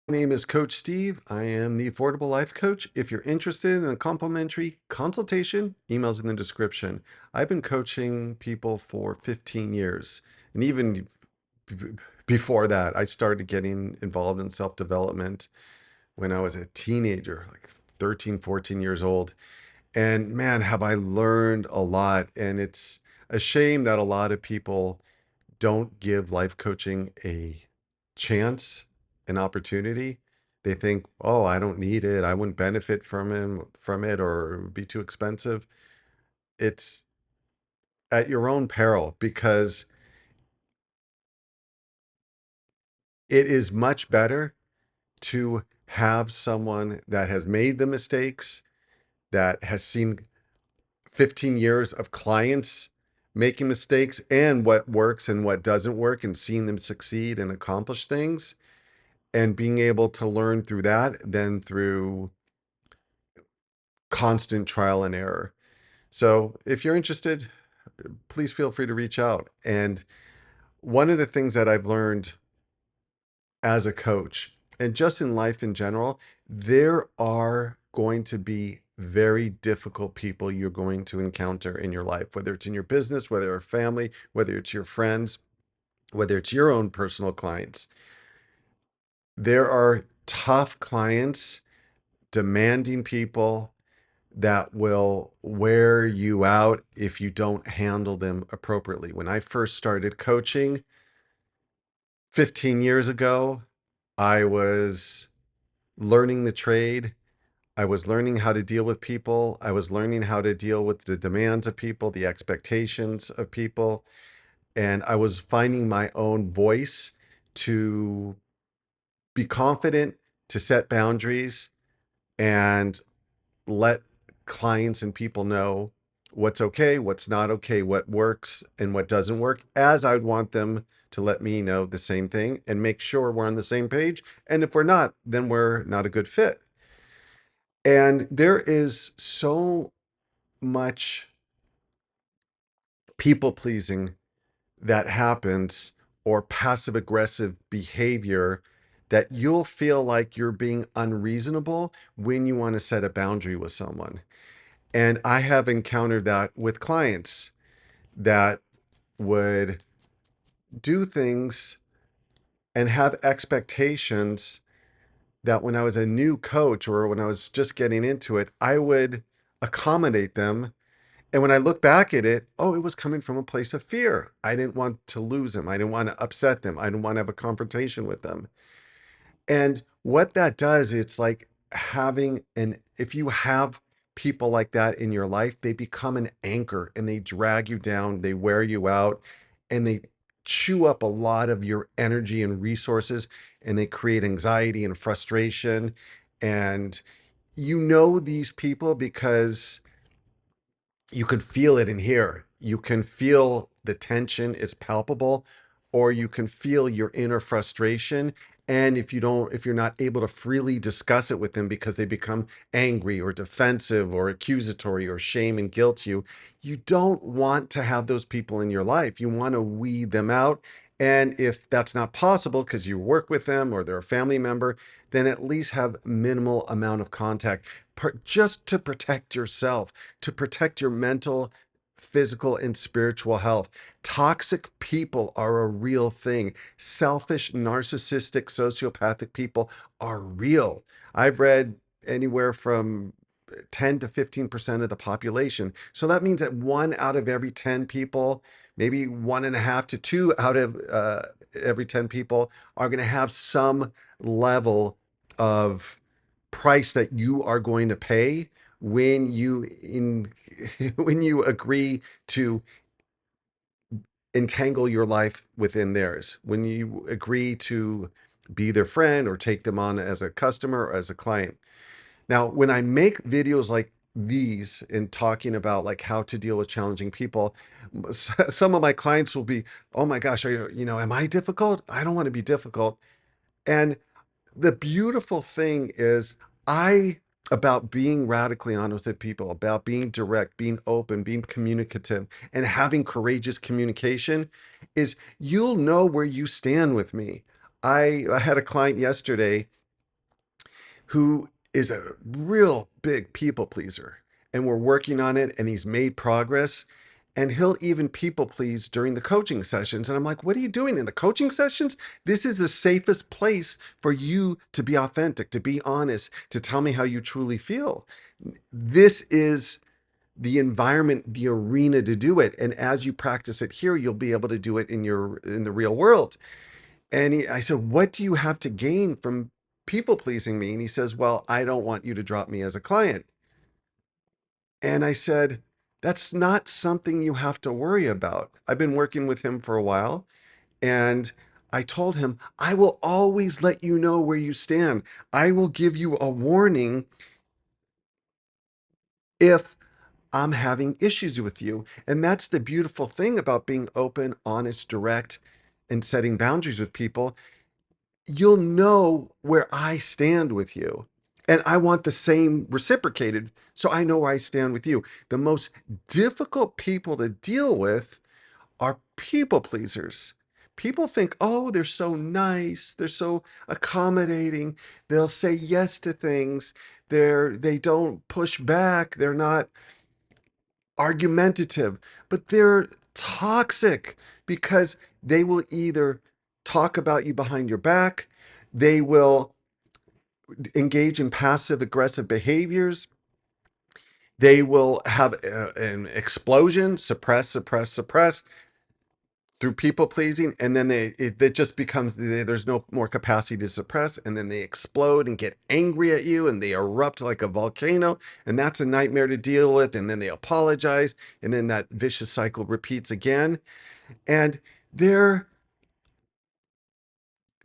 My name is Coach Steve. I am the Affordable Life Coach. If you're interested in a complimentary consultation, emails in the description. I've been coaching people for 15 years. And even before that, I started getting involved in self-development when I was a teenager, like 13, 14 years old. And man, have I learned a lot. And it's a shame that a lot of people don't give life coaching a chance, an opportunity. They think, oh, I don't need it. I wouldn't benefit from it, or it would be too expensive. It's at your own peril because it is much better to have someone that has made the mistakes, that has seen 15 years of clients making mistakes and what works and what doesn't work and seeing them succeed and accomplish things and being able to learn through that than through constant trial and error. So if you're interested, please feel free to reach out. And one of the things that I've learned as a coach and just in life in general, there are going to be very difficult people you're going to encounter in your life, whether it's in your business, whether it's family, whether it's your friends, whether it's your own personal clients. There are tough clients, demanding people that will wear you out if you don't handle them appropriately. When I first started coaching 15 years ago, I was learning the trade. I was learning how to deal with people. I was learning how to deal with the demands of people, the expectations of people. And I was finding my own voice to be confident, to set boundaries, and let clients and people know what's okay, what's not okay, what works and what doesn't work, as I'd want them to let me know the same thing and make sure we're on the same page. And if we're not, then we're not a good fit. And there is so much people pleasing that happens, or passive aggressive behavior, that you'll feel like you're being unreasonable when you want to set a boundary with someone. And I have encountered that with clients that would do things and have expectations that when I was a new coach or when I was just getting into it, I would accommodate them. And when I look back at it, oh, it was coming from a place of fear. I didn't want to lose them. I didn't want to upset them. I didn't want to have a confrontation with them. And what that does, it's like if you have people like that in your life, they become an anchor and they drag you down, they wear you out, and they chew up a lot of your energy and resources, and they create anxiety and frustration. And you know these people because you could feel it in here. You can feel the tension, it's palpable, or you can feel your inner frustration. And if you're not able to freely discuss it with them because they become angry or defensive or accusatory or shame and guilt you don't want to have those people in your life. You want to weed them out. And if that's not possible because you work with them or they're a family member, then at least have minimal amount of contact just to protect yourself, to protect your mental, physical, and spiritual health. Toxic people are a real thing. Selfish, narcissistic, sociopathic people are real. I've read anywhere from 10 to 15% of the population. So that means that one out of every 10 people, maybe one and a half to two out of every 10 people are going to have some level of price that you are going to pay when when you agree to entangle your life within theirs, when you agree to be their friend or take them on as a customer or as a client. Now, when I make videos like these and talking about like how to deal with challenging people, some of my clients will be, oh my gosh, am I difficult? I don't want to be difficult. And the beautiful thing is, I about being radically honest with people, about being direct, being open, being communicative, and having courageous communication is you'll know where you stand with me. I had a client yesterday who is a real big people pleaser, and we're working on it, and he's made progress, and he'll even people please during the coaching sessions. And I'm like, what are you doing in the coaching sessions? This is the safest place for you to be authentic, to be honest, to tell me how you truly feel. This is the environment, the arena to do it. And as you practice it here, you'll be able to do it in the real world. And I said, what do you have to gain from people pleasing me? And he says, well, I don't want you to drop me as a client. And I said, that's not something you have to worry about. I've been working with him for a while, and I told him, I will always let you know where you stand. I will give you a warning if I'm having issues with you. And that's the beautiful thing about being open, honest, direct, and setting boundaries with people. You'll know where I stand with you. And I want the same reciprocated, so I know where I stand with you. The most difficult people to deal with are people pleasers. People think, oh, they're so nice, they're so accommodating, they'll say yes to things, they don't push back, they're not argumentative, but they're toxic because they will either talk about you behind your back, they will engage in passive aggressive behaviors, they will have an explosion, suppress through people pleasing, and then it just becomes, there's no more capacity to suppress, and then they explode and get angry at you, and they erupt like a volcano, and that's a nightmare to deal with. And then they apologize, and then that vicious cycle repeats again. And they're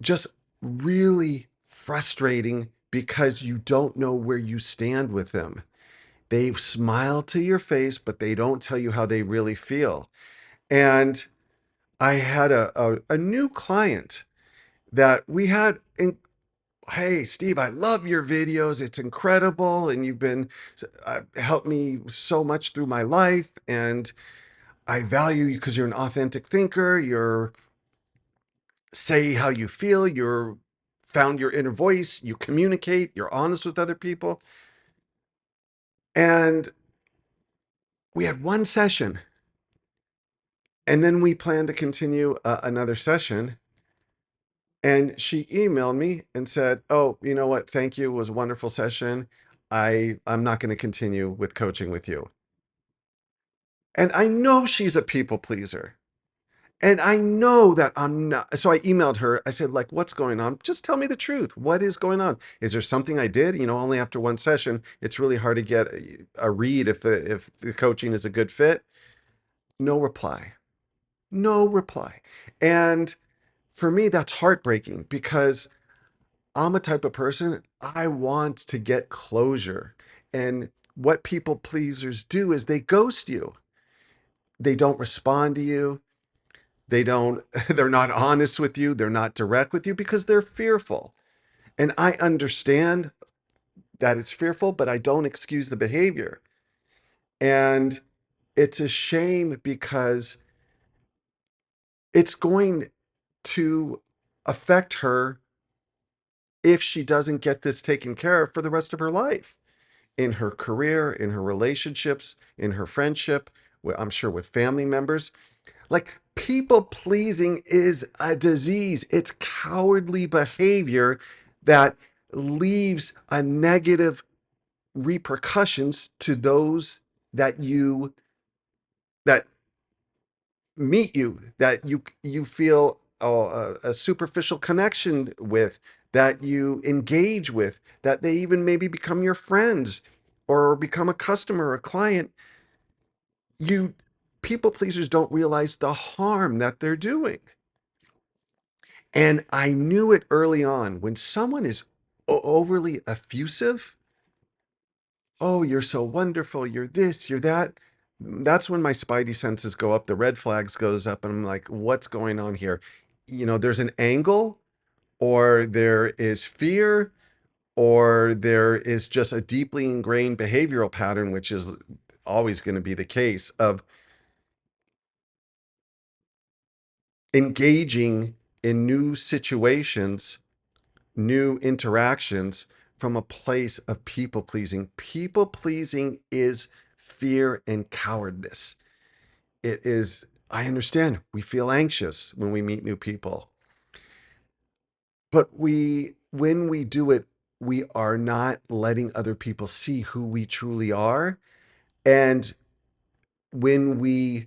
just really frustrating because you don't know where you stand with them. They smile to your face, but they don't tell you how they really feel. And I had a new client that we had in, hey, Steve, I love your videos. It's incredible. And you've been helped me so much through my life. And I value you because you're an authentic thinker. You're say how you feel. You're found your inner voice. You communicate. You're honest with other people. And we had one session, and then we planned to continue another session. And she emailed me and said, oh, you know what? Thank you. It was a wonderful session. I'm not going to continue with coaching with you. And I know she's a people pleaser. And I know that I'm not. So I emailed her. I said, like, what's going on? Just tell me the truth. What is going on? Is there something I did? Only after one session, it's really hard to get a read if the coaching is a good fit. No reply. No reply. And for me, that's heartbreaking because I'm a type of person, I want to get closure. And what people pleasers do is they ghost you. They don't respond to you. They don't, they're not honest with you. They're not direct with you because they're fearful. And I understand that it's fearful, but I don't excuse the behavior. And it's a shame because it's going to affect her if she doesn't get this taken care of for the rest of her life. In her career, in her relationships, in her friendship, I'm sure with family members. Like, people pleasing is a disease. It's cowardly behavior that leaves a negative repercussions to those that that meet you, that you feel a superficial connection with, that you engage with, that they even maybe become your friends or become a customer or a client. You People pleasers don't realize the harm that they're doing. And I knew it early on when someone is overly effusive. Oh, you're so wonderful. You're this, you're that. That's when my spidey senses go up. The red flags goes up, and I'm like, what's going on here? There's an angle, or there is fear, or there is just a deeply ingrained behavioral pattern, which is always going to be the case of engaging in new situations, new interactions from a place of people pleasing. People pleasing is fear and cowardice. It is, I understand we feel anxious when we meet new people, but when we do it, we are not letting other people see who we truly are. And when we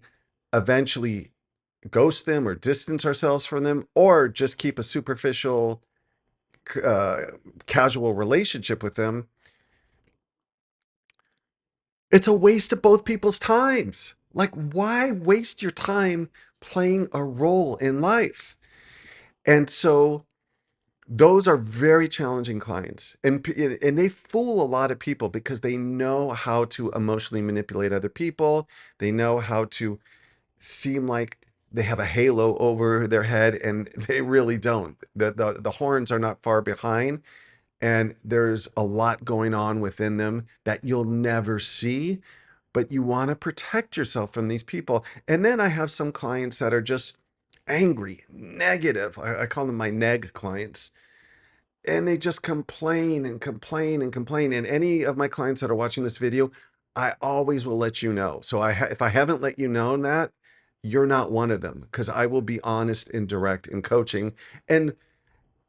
eventually ghost them or distance ourselves from them, or just keep a superficial, uh, casual relationship with them, it's a waste of both people's times. Like, why waste your time playing a role in life? And so those are very challenging clients, and they fool a lot of people because they know how to emotionally manipulate other people. They know how to seem like they have a halo over their head, and they really don't. The horns are not far behind, and there's a lot going on within them that you'll never see, but you want to protect yourself from these people. And then I have some clients that are just angry, negative. I call them my neg clients, and they just complain and complain and complain. And any of my clients that are watching this video, I always will let you know. So if I haven't let you know that, you're not one of them, because I will be honest and direct in coaching. And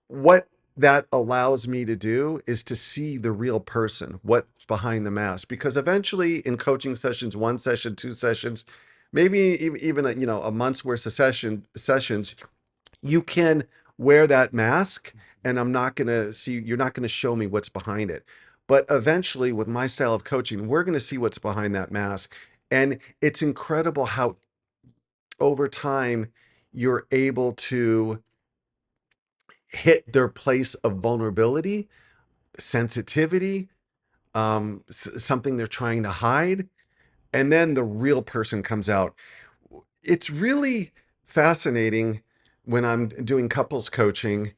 what that allows me to do is to see the real person, what's behind the mask. Because eventually in coaching sessions, one session, two sessions, maybe even a month's worth of sessions, you can wear that mask, and you're not going to show me what's behind it. But eventually, with my style of coaching, we're going to see what's behind that mask. And it's incredible how over time you're able to hit their place of vulnerability, sensitivity, something they're trying to hide. And then the real person comes out. It's really fascinating when I'm doing couples coaching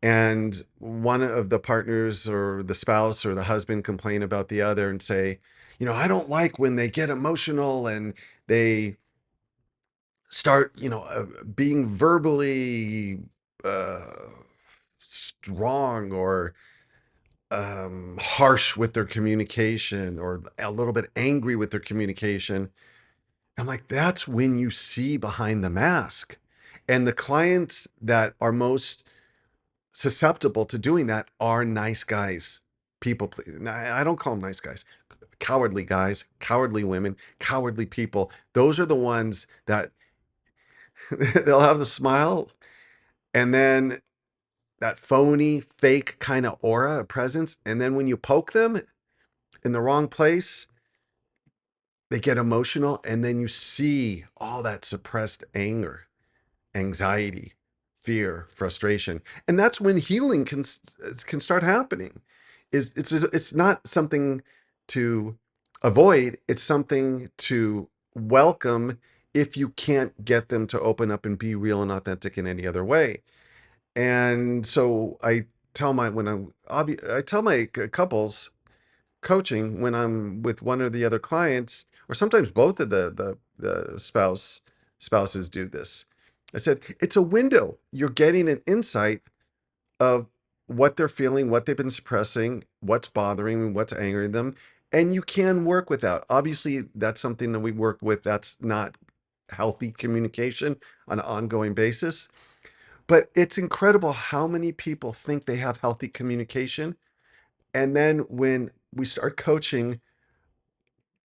and one of the partners or the spouse or the husband complain about the other and say, I don't like when they get emotional and they start, being verbally uh, strong or harsh with their communication or a little bit angry with their communication. I'm like, that's when you see behind the mask. And the clients that are most susceptible to doing that are nice guys. People, I don't call them nice guys, cowardly women, cowardly people. Those are the ones that they'll have the smile, and then that phony, fake kind of aura, presence. And then when you poke them in the wrong place, they get emotional. And then you see all that suppressed anger, anxiety, fear, frustration. And that's when healing can start happening. It's not something to avoid, it's something to welcome if you can't get them to open up and be real and authentic in any other way. And so I tell my couples coaching when I'm with one or the other clients, or sometimes both of the spouses do this. I said, it's a window. You're getting an insight of what they're feeling, what they've been suppressing, what's bothering them, what's angering them. And you can work with that. Obviously, that's something that we work with. That's not healthy communication on an ongoing basis. But it's incredible how many people think they have healthy communication. And then when we start coaching,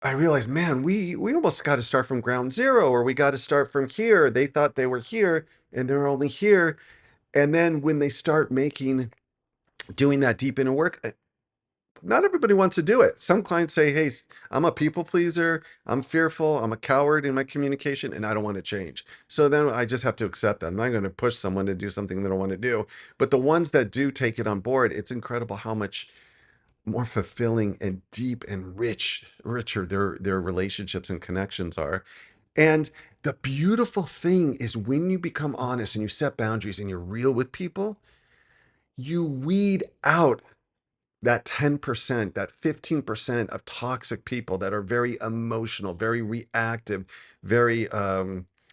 I realized, man, we almost got to start from ground zero, or we got to start from here. They thought they were here and they're only here. And then when they start doing that deep inner work, not everybody wants to do it. Some clients say, hey, I'm a people pleaser. I'm fearful. I'm a coward in my communication, and I don't want to change. So then I just have to accept that. I'm not going to push someone to do something they don't want to do. But the ones that do take it on board, it's incredible how much more fulfilling and deep and richer their relationships and connections are. And the beautiful thing is when you become honest and you set boundaries and you're real with people, you weed out that 10%, that 15% of toxic people that are very emotional, very reactive, very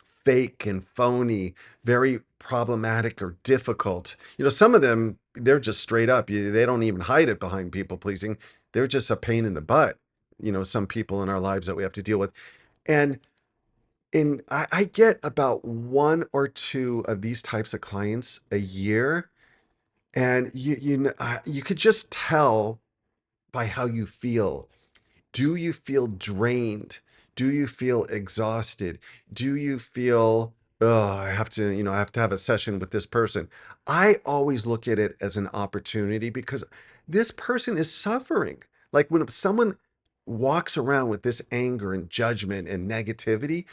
fake and phony, very problematic or difficult. Some of them they're just straight up. They don't even hide it behind people pleasing. They're just a pain in the butt. Some people in our lives that we have to deal with. And I get about one or two of these types of clients a year, and you could just tell by how you feel. Do you feel drained? Do you feel exhausted? Do you feel, oh, I have to have a session with this person? I always look at it as an opportunity because this person is suffering. Like when someone walks around with this anger and judgment and negativity,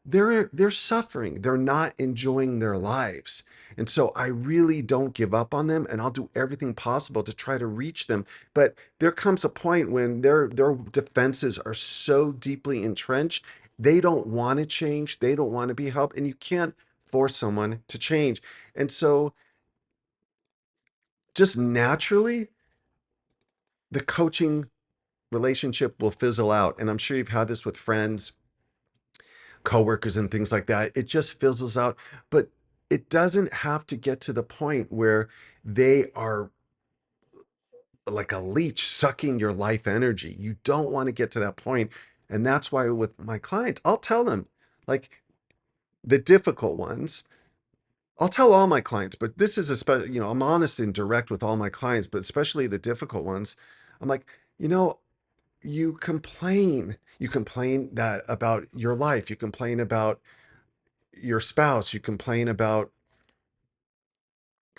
they're suffering. They're not enjoying their lives. And so I really don't give up on them, and I'll do everything possible to try to reach them. But there comes a point when their defenses are so deeply entrenched, they don't want to change, they don't want to be helped, and you can't force someone to change. And so just naturally, the coaching relationship will fizzle out. And I'm sure you've had this with friends, coworkers, and things like that. It just fizzles out. But it doesn't have to get to the point where they are like a leech sucking your life energy. You don't want to get to that point. And that's why with my clients, I'll tell them, like, the difficult ones. I'll tell all my clients, but this is especially, I'm honest and direct with all my clients, but especially the difficult ones. I'm like, you know, you complain that about your life, you complain about your spouse, you complain about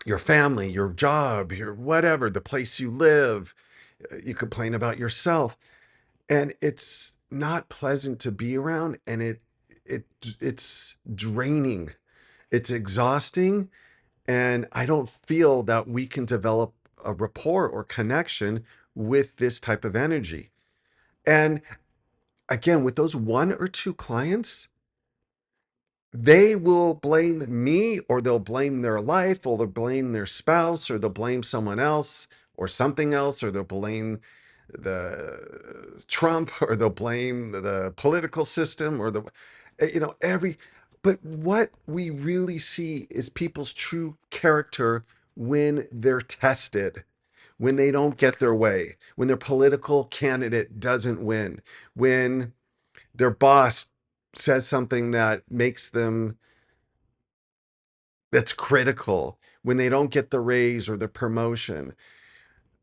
your family, your job, your whatever, the place you live, you complain about yourself, and it's not pleasant to be around, and it's draining, it's exhausting, and I don't feel that we can develop a rapport or connection with this type of energy. And again, with those one or two clients, they will blame me, or they'll blame their life, or they'll blame their spouse, or they'll blame someone else or something else, or they'll blame the Trump, or they'll blame the political system, or every. But what we really see is people's true character when they're tested, when they don't get their way, when their political candidate doesn't win, when their boss says something that makes them that's critical, when they don't get the raise or the promotion,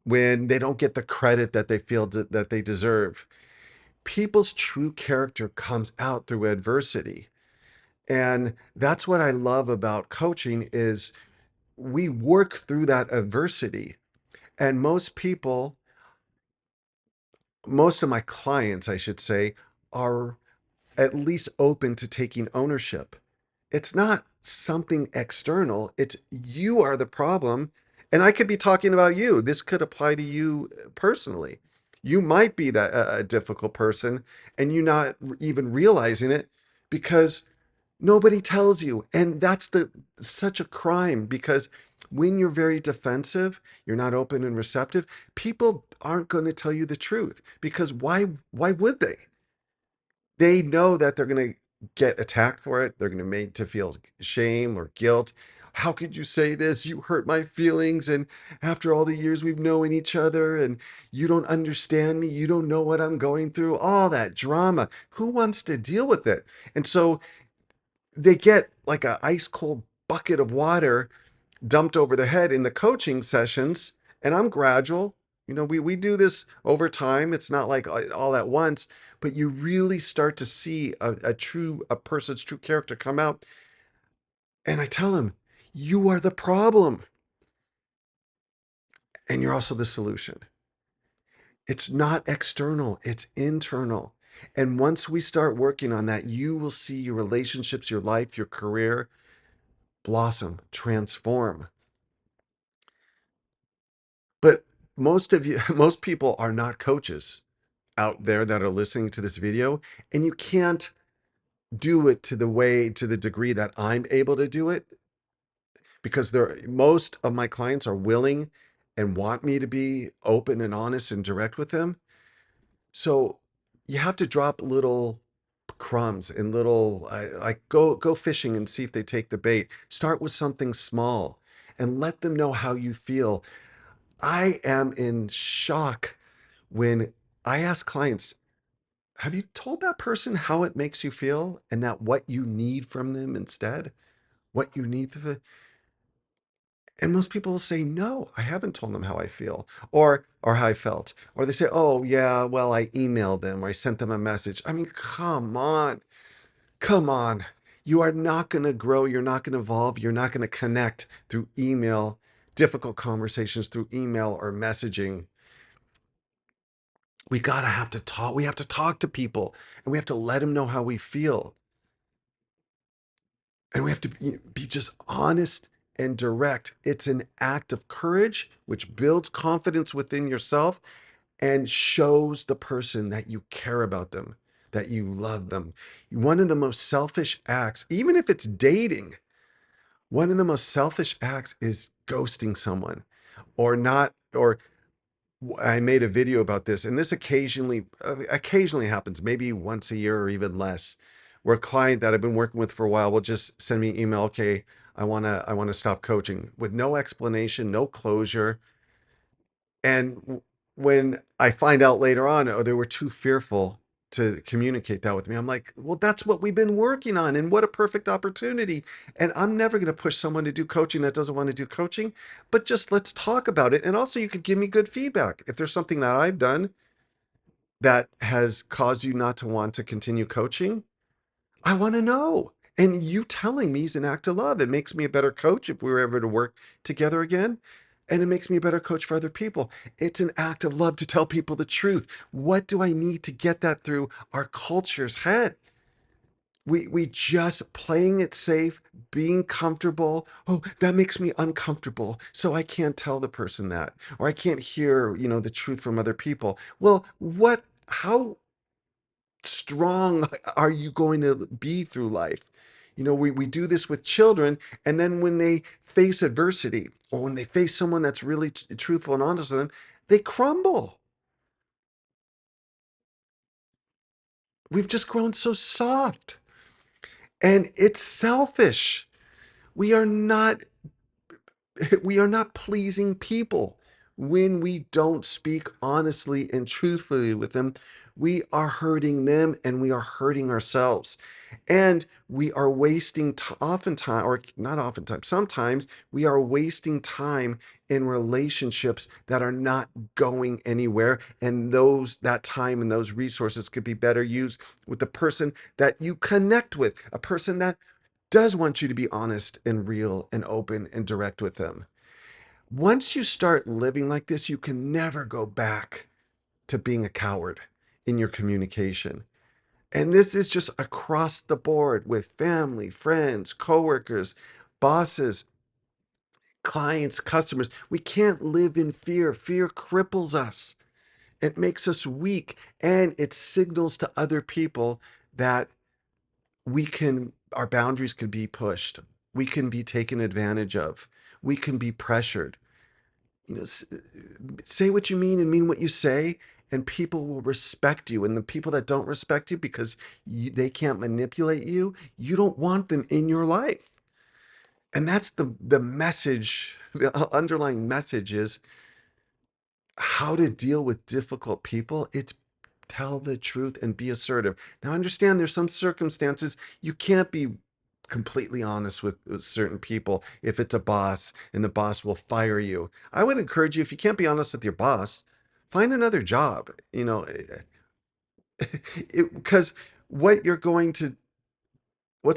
when they don't get the credit that they feel that they deserve. People's true character comes out through adversity. And that's what I love about coaching is we work through that adversity. And most of my clients, I should say, are at least open to taking ownership. It's not something external. It's you are the problem. And I could be talking about you. This could apply to you personally. You might be that a difficult person and you not even realizing it because nobody tells you. And that's such a crime because when you're very defensive, you're not open and receptive, people aren't going to tell you the truth because why would they? They know that they're going to get attacked for it. They're going to make to feel shame or guilt. How could you say this? You hurt my feelings. And after all the years we've known each other and you don't understand me, you don't know what I'm going through, all that drama. Who wants to deal with it? And so they get like a ice cold bucket of water dumped over their head in the coaching sessions. And I'm gradual. We do this over time. It's not like all at once, but you really start to see a person's true character come out. And I tell them, you are the problem and you're also the solution. It's not external, it's internal. And once we start working on that, you will see your relationships, your life, your career blossom, transform. But most people are not coaches out there that are listening to this video, and you can't do it to the degree that I'm able to do it because most of my clients are willing and want me to be open and honest and direct with them. So you have to drop little crumbs and little like go fishing and see if they take the bait. Start with something small and let them know how you feel. I am in shock when I ask clients, have you told that person how it makes you feel and that what you need from them instead? What you need to, and most people will say, no, I haven't told them how I feel or how I felt. Or they say, oh yeah, well, I emailed them or I sent them a message. I mean, come on. Come on. You are not going to grow. You're not going to evolve. You're not going to connect through email, difficult conversations through email or messaging. We got to have to talk. We have to talk to people and we have to let them know how we feel. And we have to be just honest and direct. It's an act of courage, which builds confidence within yourself and shows the person that you care about them, that you love them. One of the most selfish acts, even if it's dating, one of the most selfish acts is ghosting someone or not, or I made a video about this, and this occasionally happens, maybe once a year or even less, where a client that I've been working with for a while will just send me an email, okay, I want to stop coaching with no explanation, no closure. And when I find out later on, oh, they were too fearful to communicate that with me, I'm like, well, that's what we've been working on. And what a perfect opportunity. And I'm never going to push someone to do coaching that doesn't want to do coaching, but just let's talk about it. And also, you could give me good feedback. If there's something that I've done that has caused you not to want to continue coaching, I want to know. And you telling me is an act of love. It makes me a better coach if we were ever to work together again. And it makes me a better coach for other people. It's an act of love to tell people the truth. What do I need to get that through our culture's head? We just playing it safe, being comfortable. Oh, that makes me uncomfortable. So I can't tell the person that, or I can't hear, the truth from other people. Well, how strong are you going to be through life? We do this with children, and then when they face adversity or when they face someone that's really truthful and honest with them, they crumble. We've just grown so soft, and it's selfish. We are not we are not pleasing people when we don't speak honestly and truthfully with them. We are hurting them and we are hurting ourselves. And we are wasting oftentimes, or not oftentimes, sometimes we are wasting time in relationships that are not going anywhere. And that time and those resources could be better used with the person that you connect with, a person that does want you to be honest and real and open and direct with them. Once you start living like this, you can never go back to being a coward in your communication. And this is just across the board with family, friends, coworkers, bosses, clients, customers. We can't live in fear. Fear cripples us. It makes us weak, and it signals to other people that our boundaries can be pushed. We can be taken advantage of. We can be pressured. Say what you mean and mean what you say, and people will respect you. And the people that don't respect you because they can't manipulate you, you don't want them in your life. And that's the message. The underlying message is how to deal with difficult people. It's tell the truth and be assertive. Now, understand there's some circumstances you can't be completely honest with certain people. If it's a boss and the boss will fire you, I would encourage you, if you can't be honest with your boss, find another job. Because what's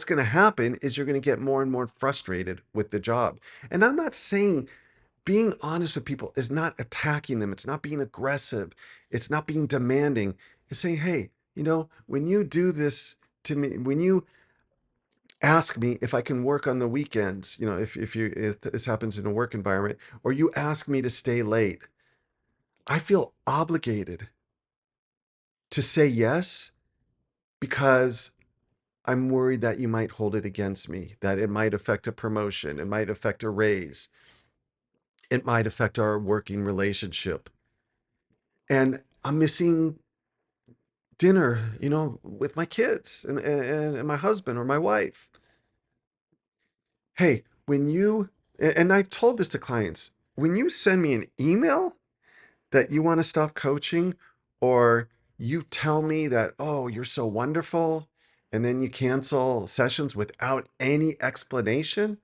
going to happen is you're going to get more and more frustrated with the job. And I'm not saying being honest with people is not attacking them. It's not being aggressive. It's not being demanding. It's saying, hey, when you do this to me, when you ask me if I can work on the weekends, if this happens in a work environment, or you ask me to stay late, I feel obligated to say yes because I'm worried that you might hold it against me, that it might affect a promotion, it might affect a raise, it might affect our working relationship. And I'm missing dinner, with my kids and my husband or my wife. Hey, when you And I've told this to clients. When you send me an email that you want to stop coaching, or you tell me that, oh, you're so wonderful, and then you cancel sessions without any explanation,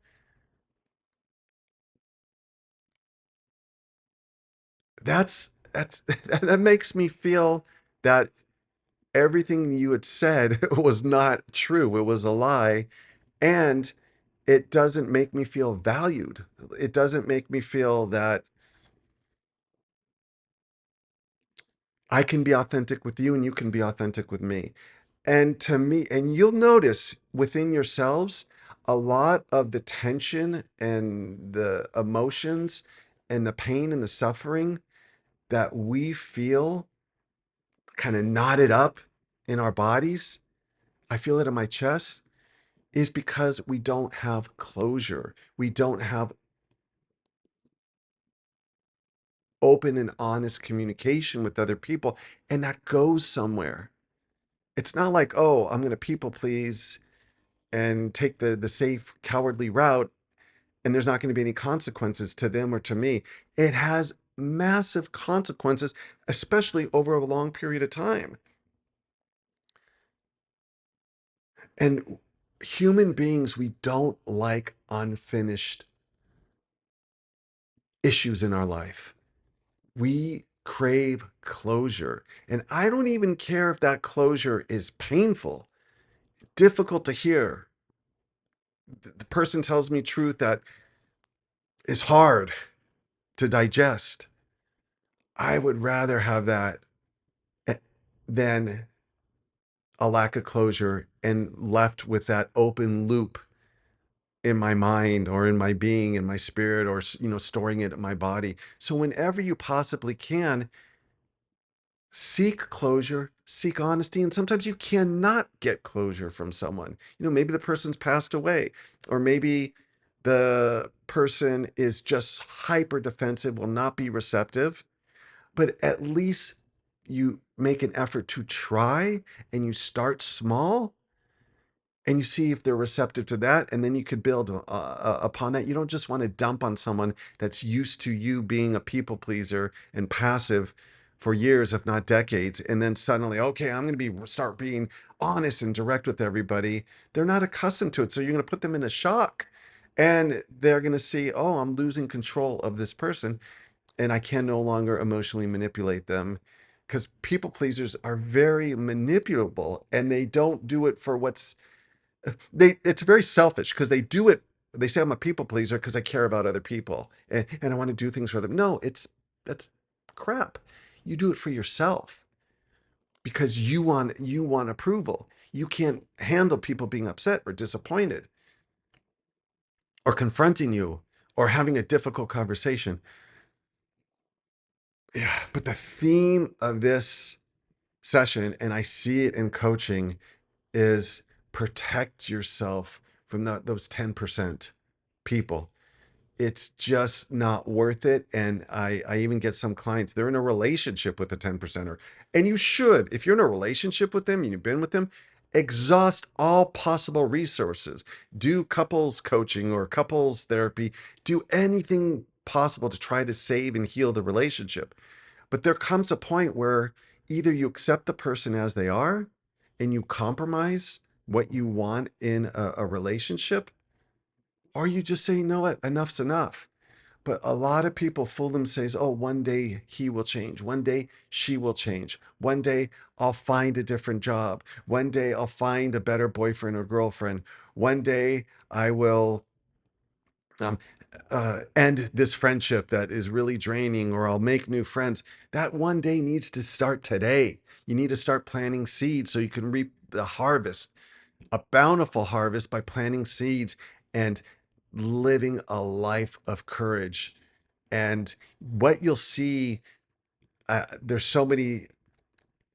that's that makes me feel that everything you had said was not true. It was a lie. And it doesn't make me feel valued. It doesn't make me feel that I can be authentic with you and you can be authentic with me. And to me, and you'll notice within yourselves, a lot of the tension and the emotions and the pain and the suffering that we feel kind of knotted up in our bodies, I feel it in my chest, is because we don't have closure. We don't have open and honest communication with other people, and that goes somewhere. It's not like, oh, I'm going to people please and take the safe cowardly route, and there's not going to be any consequences to them or to me. It has massive consequences, especially over a long period of time. And human beings, we don't like unfinished issues in our life. We crave closure. And I don't even care if that closure is painful, difficult to hear. The person tells me truth that is hard to digest. I would rather have that eh, than a lack of closure and left with that open loop in my mind or in my being, in my spirit, or storing it in my body. So whenever you possibly can, seek closure, seek honesty, and sometimes you cannot get closure from someone. Maybe the person's passed away, or maybe the person is just hyper defensive, will not be receptive, but at least you make an effort to try, and you start small, and you see if they're receptive to that, and then you could build upon that. You don't just want to dump on someone that's used to you being a people pleaser and passive for years, if not decades, and then suddenly, okay, I'm going to start being honest and direct with everybody. They're not accustomed to it, so you're going to put them in a shock, and they're going to see, oh, I'm losing control of this person, and I can no longer emotionally manipulate them. Because people pleasers are very manipulable, and they don't do it for it's very selfish, because they say I'm a people pleaser because I care about other people, and I want to do things for them. No, that's crap. You do it for yourself because you want approval. You can't handle people being upset or disappointed or confronting you or having a difficult conversation. Yeah, but the theme of this session, and I see it in coaching, is protect yourself from those 10% people. It's just not worth it. And I even get some clients, they're in a relationship with a 10 percenter. And you should, if you're in a relationship with them and you've been with them, exhaust all possible resources. Do couples coaching or couples therapy. Do anything possible to try to save and heal the relationship. But there comes a point where either you accept the person as they are and you compromise what you want in a relationship, or you just say, you know what, enough's enough. But a lot of people fool themselves. Oh, one day he will change. One day she will change. One day I'll find a different job. One day I'll find a better boyfriend or girlfriend. One day I will um, end this friendship that is really draining, or I'll make new friends. That one day needs to start today. You need to start planting seeds so you can reap the harvest, a bountiful harvest, by planting seeds and living a life of courage. And what you'll see, there's so many,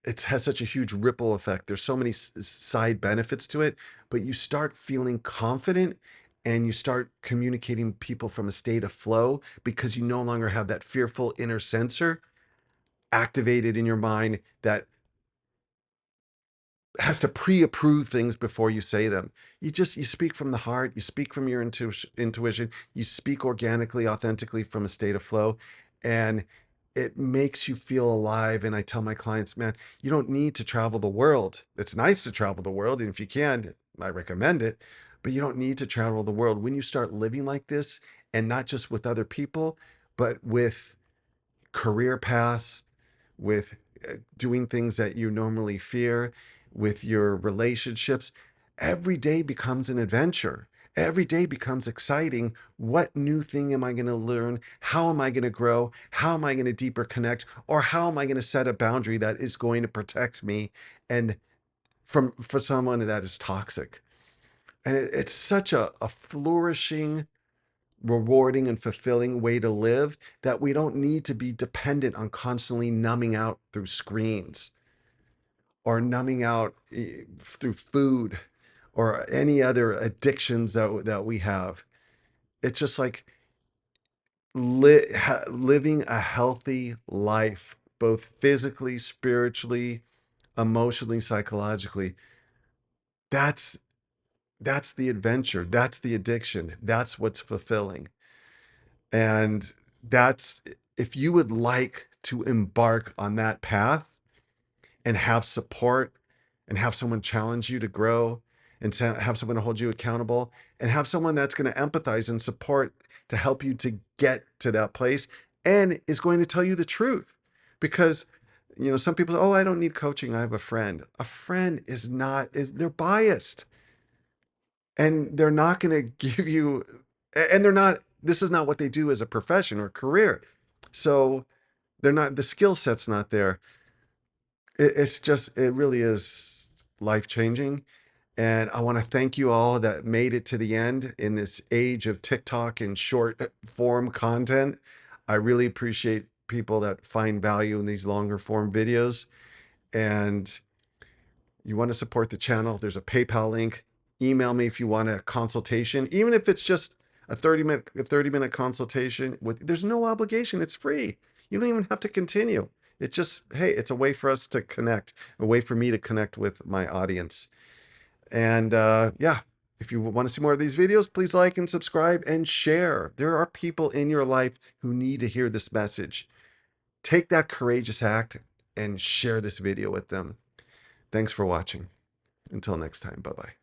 it has such a huge ripple effect. There's so many side benefits to it, but you start feeling confident and you start communicating with people from a state of flow, because you no longer have that fearful inner censor activated in your mind that has to pre-approve things before you say them. You speak from the heart, you speak from your intuition, you speak organically, authentically from a state of flow, and it makes you feel alive. And I tell my clients, man, you don't need to travel the world. It's nice to travel the world, and if you can, I recommend it, but you don't need to travel the world. When you start living like this, and not just with other people, but with career paths, with doing things that you normally fear, with your relationships, every day becomes an adventure. Every day becomes exciting. What new thing am I going to learn? How am I going to grow? How am I going to deeper connect? Or how am I going to set a boundary that is going to protect me and from for someone that is toxic? And it's such a flourishing, rewarding, and fulfilling way to live that we don't need to be dependent on constantly numbing out through screens or numbing out through food or any other addictions that we have. It's just like living a healthy life, both physically, spiritually, emotionally, psychologically. That's that's the adventure. That's the addiction. That's what's fulfilling. And that's if you would like to embark on that path and have support and have someone challenge you to grow and have someone to hold you accountable and have someone that's going to empathize and support to help you to get to that place and is going to tell you the truth. Because some people say, oh, I don't need coaching, I have a friend. A friend is not is they're biased, and they're not going to give you, and they're not, this is not what they do as a profession or career. So they're not, the skill set's not there. It's just, it really is life changing. And I want to thank you all that made it to the end in this age of TikTok and short form content. I really appreciate people that find value in these longer form videos. And you want to support the channel, there's a PayPal link. Email me if you want a consultation, even if it's just a 30-minute consultation. There's no obligation. It's free. You don't even have to continue. It just, hey, it's a way for us to connect, a way for me to connect with my audience. And yeah, if you want to see more of these videos, please like and subscribe and share. There are people in your life who need to hear this message. Take that courageous act and share this video with them. Thanks for watching. Until next time, bye-bye.